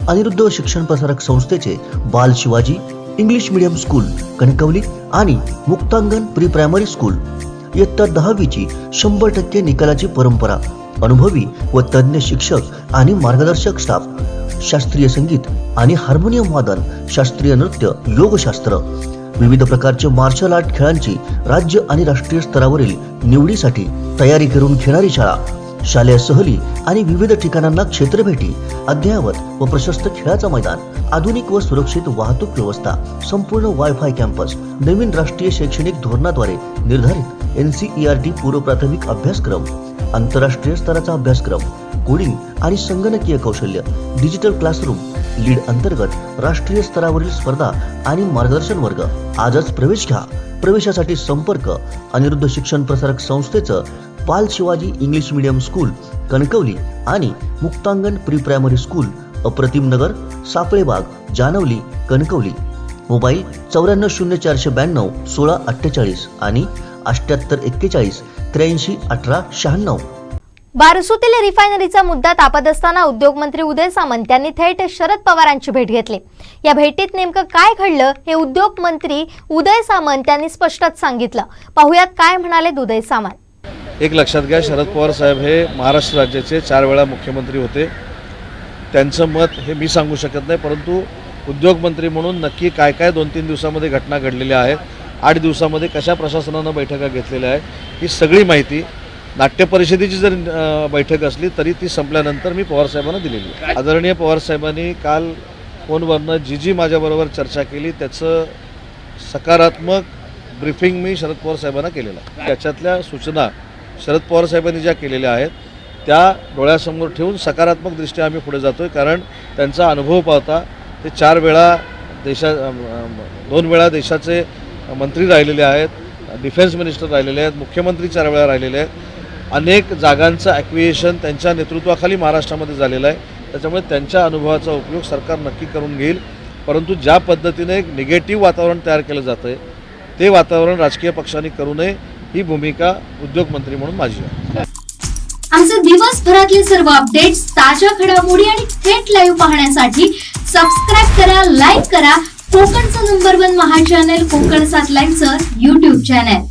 अनिरुद्ध शिक्षण प्रसारक संस्थेचे बाल Shivaji English medium school Kankavli आणि मुक्तांगण प्री प्रायमरी स्कूल इयत्ता 10वीची 100% निकालाची परंपरा, अनुभवी व तज्ञ शिक्षक आणि मार्गदर्शक स्टाफ, शास्त्रीय संगीत आणि हार्मोनियम वादन, शास्त्रीय नृत्य, योगशास्त्र, विविध प्रकारचे मार्शल आर्ट खेळांची राज्य आणि राष्ट्रीय स्तरावरील निवडीसाठी तयारी करून घेणारी शाळा, शालेय सहली आणि विविध ठिकाणांना क्षेत्रभेटी, अद्ययावत व प्रशस्त खेळाचं मैदान, आधुनिक व सुरक्षित वाहतूक व्यवस्था, संपूर्ण वायफाय कॅम्पस, नवीन राष्ट्रीय शैक्षणिक धोरणाद्वारे निर्धारित NCERT पूर्व प्राथमिक अभ्यासक्रम, आंतरराष्ट्रीय स्तराचा अभ्यासक्रम, कोडिंग आणि संगणकीय कौशल्य, डिजिटल क्लासरूम, लीड अंतर्गत राष्ट्रीय स्तरावरील स्पर्धा आणि मार्गदर्शन वर्ग. आजच प्रवेश घ्या. प्रवेशासाठी संपर्क अनिरुद्ध शिक्षण प्रसारक संस्थेचं बाल Shivaji English medium school Kankavli आणि मुक्तांगण प्री प्रायमरी स्कूल, अप्रतिम नगर, सापळेबाग, जानवली, कणकवली. मोबाईल 940492 1648 आणि 7841 83 18 96. बारसूतील रिफायनरीचा मुद्दा तापत असताना उद्योगमंत्री उदय सामंत यांनी थेट शरद पवारांची भेट घेतली. या भेटीत नेमकं काय घडलं हे उद्योगमंत्री उदय सामंत यांनी स्पष्टच सांगितलं. पाहुयात काय म्हणाले उदय सामंत. एक लक्षात घ्या, शरद पवार साहेब हे महाराष्ट्र राज्याचे 4 वेळा मुख्यमंत्री होते. त्यांचं मत हे मी सांगू शकत नाही, परंतु उद्योगमंत्री म्हणून नक्की काय काय 2-3 दिवसामध्ये घटना घडलेल्या आहेत, 8 दिवसामध्ये कशा प्रशासनानं बैठका घेतलेल्या आहेत, ही सगळी माहिती नाट्य परिषदेची जर बैठक असली तरी ती संपल्यानंतर मी पवारसाहेबांना दिलेली आहे. आदरणीय पवारसाहेबांनी काल फोनवरनं जी माझ्याबरोबर चर्चा केली त्याचं सकारात्मक ब्रीफिंग मी शरद पवार साहेबांना केलेलं आहे. त्याच्यातल्या सूचना शरद पवार साहेबांनी ज्या केलेल्या आहेत त्या डोळ्यासमोर ठेवून सकारात्मक आम्ही पुढे जातो आहे. कारण त्यांचा अनुभव पाहता ते 2 वेळा देशाचे मंत्री राहिलेले आहेत, डिफेन्स मिनिस्टर राहिलेले आहेत, मुख्यमंत्री 4 वेळा राहिलेले आहेत. अनेक जागांचं ॲक्विएशन त्यांच्या नेतृत्वाखाली महाराष्ट्रामध्ये झालेलं आहे. त्याच्यामुळे त्यांच्या अनुभवाचा उपयोग सरकार नक्की करून घेईल. परंतु ज्या पद्धतीने एक निगेटिव्ह वातावरण तयार केलं जातं आहे ते वातावरण राजकीय पक्षांनी करू नये, ही भूमिका उद्योगमंत्री म्हणून माझी आहे. आमचे दिवसभरातले सर्व अपडेट्स, ताज्या घडामोडी आणि थेट लाईव्ह पाहण्यासाठी सबस्क्राईब करा, लाईक करा कोकणचं नंबर 1 महा चॅनल कोकण 7 लाईव्हचं YouTube चॅनल.